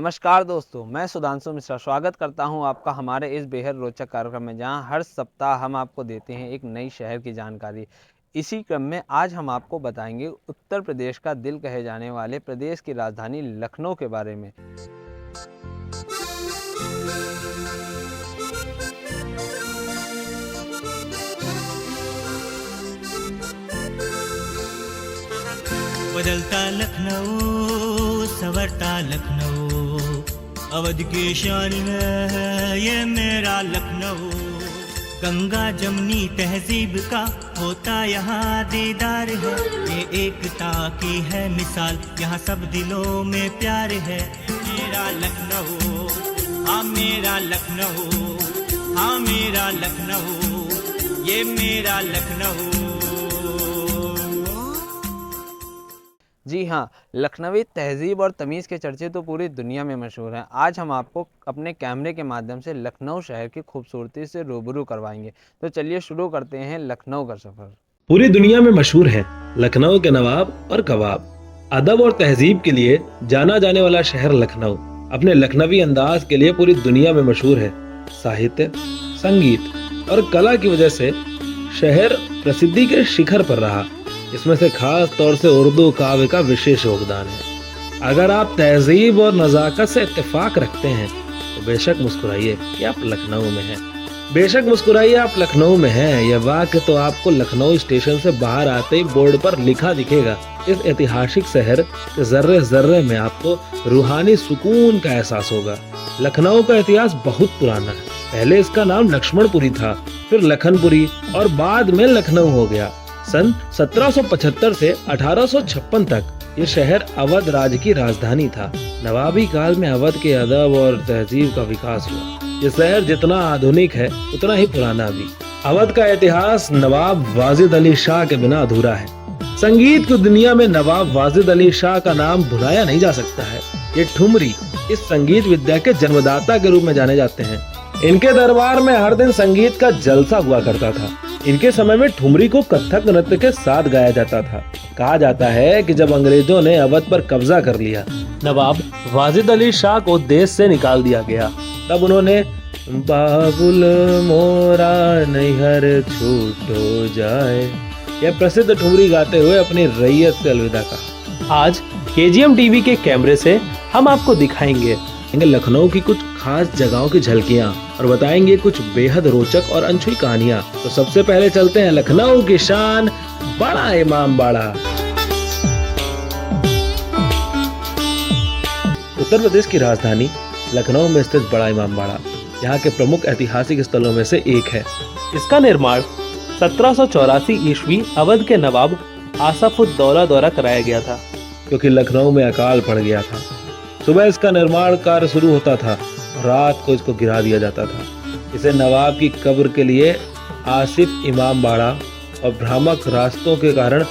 नमस्कार दोस्तों, मैं सुधांशु मिश्रा स्वागत करता हूं आपका हमारे इस बेहद रोचक कार्यक्रम में, जहां हर सप्ताह हम आपको देते हैं एक नई शहर की जानकारी। इसी क्रम में आज हम आपको बताएंगे उत्तर प्रदेश का दिल कहे जाने वाले प्रदेश की राजधानी लखनऊ के बारे में। बदलता लखनऊ संवरता लखनऊ, अवध की शान है ये मेरा लखनऊ। गंगा जमनी तहजीब का होता यहाँ दीदार है, ये एकता की है मिसाल, यहाँ सब दिलों में प्यार है। मेरा लखनऊ, हाँ मेरा लखनऊ, हाँ मेरा लखनऊ, ये मेरा लखनऊ। जी हाँ, लखनवी तहजीब और तमीज़ के चर्चे तो पूरी दुनिया में मशहूर हैं। आज हम आपको अपने कैमरे के माध्यम से लखनऊ शहर की खूबसूरती से रूबरू करवाएंगे। तो चलिए शुरू करते हैं लखनऊ का सफ़र। पूरी दुनिया में मशहूर है लखनऊ के नवाब और कबाब। अदब और तहजीब के लिए जाना जाने वाला शहर लखनऊ अपने लखनवी अंदाज के लिए पूरी दुनिया में मशहूर है। साहित्य, संगीत और कला की वजह से शहर प्रसिद्धि के शिखर पर रहा। इसमें से खास तौर से उर्दू काव्य का विशेष योगदान है। अगर आप तहजीब और नज़ाकत से इत्तेफाक रखते हैं तो बेशक मुस्कुराइए कि आप लखनऊ में हैं। बेशक मुस्कुराइए आप लखनऊ में हैं। यह वाक्य तो आपको लखनऊ स्टेशन से बाहर आते ही बोर्ड पर लिखा दिखेगा। इस ऐतिहासिक शहर के जर्रे जर्रे में आपको रूहानी सुकून का एहसास होगा। लखनऊ का इतिहास बहुत पुराना है। पहले इसका नाम लक्ष्मणपुरी था, फिर लखनपुरी और बाद में लखनऊ हो गया। सन 1775 से 1856 तक ये शहर अवध राज्य की राजधानी था। नवाबी काल में अवध के अदब और तहजीब का विकास हुआ। ये शहर जितना आधुनिक है उतना ही पुराना भी। अवध का इतिहास नवाब वाजिद अली शाह के बिना अधूरा है। संगीत की दुनिया में नवाब वाजिद अली शाह का नाम भुलाया नहीं जा सकता है। ये ठुमरी इस संगीत विद्या के जन्मदाता के रूप में जाने जाते हैं। इनके दरबार में हर दिन संगीत का जलसा हुआ करता था। इनके समय में ठुमरी को कथक नृत्य के साथ गाया जाता था। कहा जाता है कि जब अंग्रेजों ने अवध पर कब्जा कर लिया, नवाब वाजिद अली शाह को देश से निकाल दिया गया। तब उन्होंने बाबुल मोरा नैहर छूटो जाए यह प्रसिद्ध ठुमरी गाते हुए अपनी रैयत से अलविदा कहा। आज KGM टीवी के कैमरे से हम आपको दिखाएंगे लखनऊ की कुछ खास जगहों की झलकियां और बताएंगे कुछ बेहद रोचक और अनछुई कहानियां। तो सबसे पहले चलते हैं लखनऊ की शान बड़ा इमाम बाड़ा। उत्तर प्रदेश की राजधानी लखनऊ में स्थित बड़ा इमाम बाड़ा यहाँ के प्रमुख ऐतिहासिक स्थलों में से एक है। इसका निर्माण 1784 ईस्वी अवध के नवाब आसफउद्दौला द्वारा कराया गया था, क्योंकि लखनऊ में अकाल पड़ गया था। सुबह इसका निर्माण कार्य शुरू होता था, रात को इसको गिरा दिया जाता था। इसे नवाब की कब्र के लिए आसिफ इमाम बाड़ा और भ्रामक रास्तों के कारण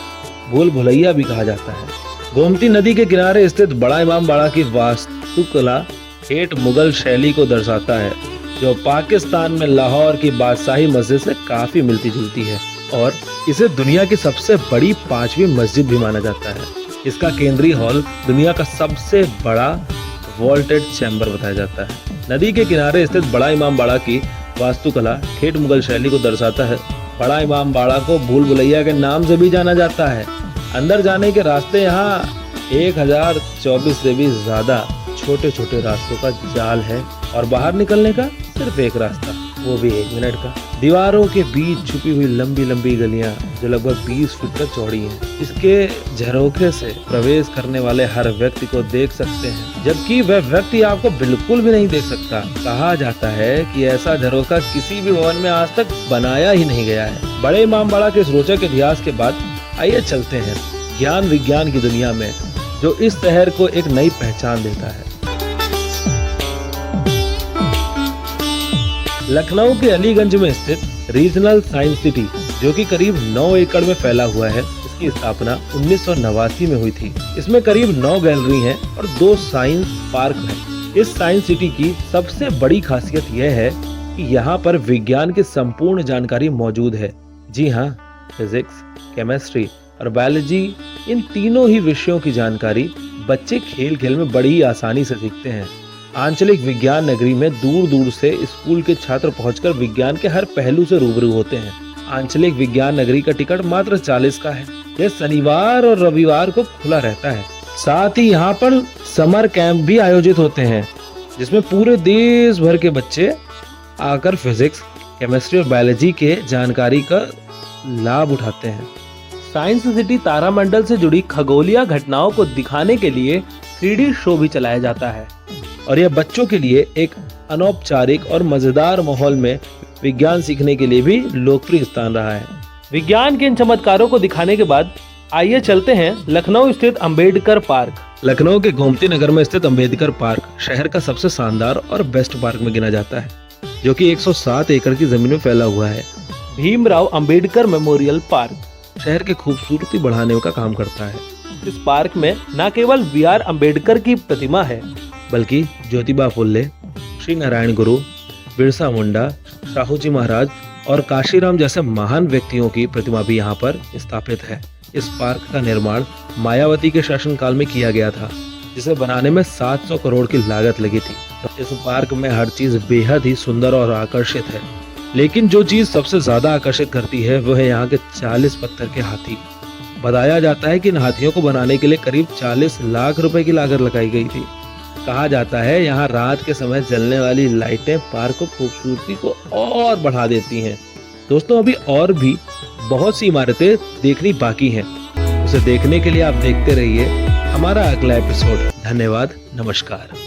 भूल भुलैया भी कहा जाता है। गोमती नदी के किनारे स्थित बड़ा इमाम बाड़ा की वास्तुकला ठेठ मुगल शैली को दर्शाता है, जो पाकिस्तान में लाहौर की बादशाही मस्जिद से काफी मिलती जुलती है और इसे दुनिया की सबसे बड़ी 5वीं मस्जिद भी माना जाता है। इसका केंद्रीय हॉल दुनिया का सबसे बड़ा वॉल्टेड चैम्बर बताया जाता है। नदी के किनारे स्थित बड़ा इमाम बाड़ा की वास्तुकला ठेठ मुगल शैली को दर्शाता है। बड़ा इमाम बाड़ा को भूल भुलैया के नाम से भी जाना जाता है। अंदर जाने के रास्ते यहाँ 1024 से भी ज्यादा छोटे छोटे रास्तों का जाल है और बाहर निकलने का सिर्फ एक रास्ता, वो भी 1 मिनट का। दीवारों के बीच छुपी हुई लंबी लंबी गलियां जो लगभग 20 फुट तक चौड़ी हैं। इसके झरोखे से प्रवेश करने वाले हर व्यक्ति को देख सकते हैं, जबकि वह व्यक्ति आपको बिल्कुल भी नहीं देख सकता। कहा जाता है कि ऐसा झरोखा किसी भी भवन में आज तक बनाया ही नहीं गया है। बड़े इमाम बाड़ा के इस रोचक इतिहास के बाद आइए चलते हैं ज्ञान विज्ञान की दुनिया में, जो इस शहर को एक नई पहचान देता है। लखनऊ के अलीगंज में स्थित रीजनल साइंस सिटी, जो कि करीब 9 एकड़ में फैला हुआ है, इसकी स्थापना 1989 में हुई थी। इसमें करीब 9 गैलरी हैं और 2 साइंस पार्क हैं। इस साइंस सिटी की सबसे बड़ी खासियत यह है कि यहाँ पर विज्ञान की संपूर्ण जानकारी मौजूद है। जी हाँ, फिजिक्स, केमिस्ट्री और बायोलॉजी, इन तीनों ही विषयों की जानकारी बच्चे खेल खेल में बड़ी ही आसानी से सीखते हैं। आंचलिक विज्ञान नगरी में दूर दूर से स्कूल के छात्र पहुंचकर विज्ञान के हर पहलू से रूबरू होते हैं। आंचलिक विज्ञान नगरी का टिकट मात्र 40 का है। यह शनिवार और रविवार को खुला रहता है। साथ ही यहाँ पर समर कैंप भी आयोजित होते हैं, जिसमें पूरे देश भर के बच्चे आकर फिजिक्स, केमिस्ट्री और बायोलॉजी के जानकारी का लाभ उठाते हैं। साइंस सिटी तारामंडल से जुड़ी खगोलीय घटनाओं को दिखाने के लिए 3D शो भी चलाया जाता है और यह बच्चों के लिए एक अनौपचारिक और मजेदार माहौल में विज्ञान सीखने के लिए भी लोकप्रिय स्थान रहा है। विज्ञान के इन चमत्कारों को दिखाने के बाद आइए चलते हैं लखनऊ स्थित अंबेडकर पार्क। लखनऊ के गोमती नगर में स्थित अंबेडकर पार्क शहर का सबसे शानदार और बेस्ट पार्क में गिना जाता है, जो कि 107 एकड़ की जमीन में फैला हुआ है। भीमराव अंबेडकर मेमोरियल पार्क शहर की खूबसूरती बढ़ाने का काम करता है। इस पार्क में न केवल BR अंबेडकर की प्रतिमा है, बल्कि ज्योतिबा फुल्ले, श्री नारायण गुरु, बिरसा मुंडा, साहू जी महाराज और काशीराम जैसे महान व्यक्तियों की प्रतिमा भी यहाँ पर स्थापित है। इस पार्क का निर्माण मायावती के शासनकाल में किया गया था, जिसे बनाने में 700 करोड़ की लागत लगी थी। इस पार्क में हर चीज बेहद ही सुंदर और आकर्षित है, लेकिन जो चीज सबसे ज्यादा आकर्षित करती है वो है यहाँ के 40 पत्थर के हाथी। बताया जाता है कि इन हाथियों को बनाने के लिए करीब 40 लाख रुपए की लागत लगाई गई थी। कहा जाता है यहाँ रात के समय जलने वाली लाइटें पार्क को खूबसूरती को और बढ़ा देती हैं। दोस्तों, अभी और भी बहुत सी इमारतें देखनी बाकी हैं। उसे देखने के लिए आप देखते रहिए हमारा अगला एपिसोड। धन्यवाद, नमस्कार।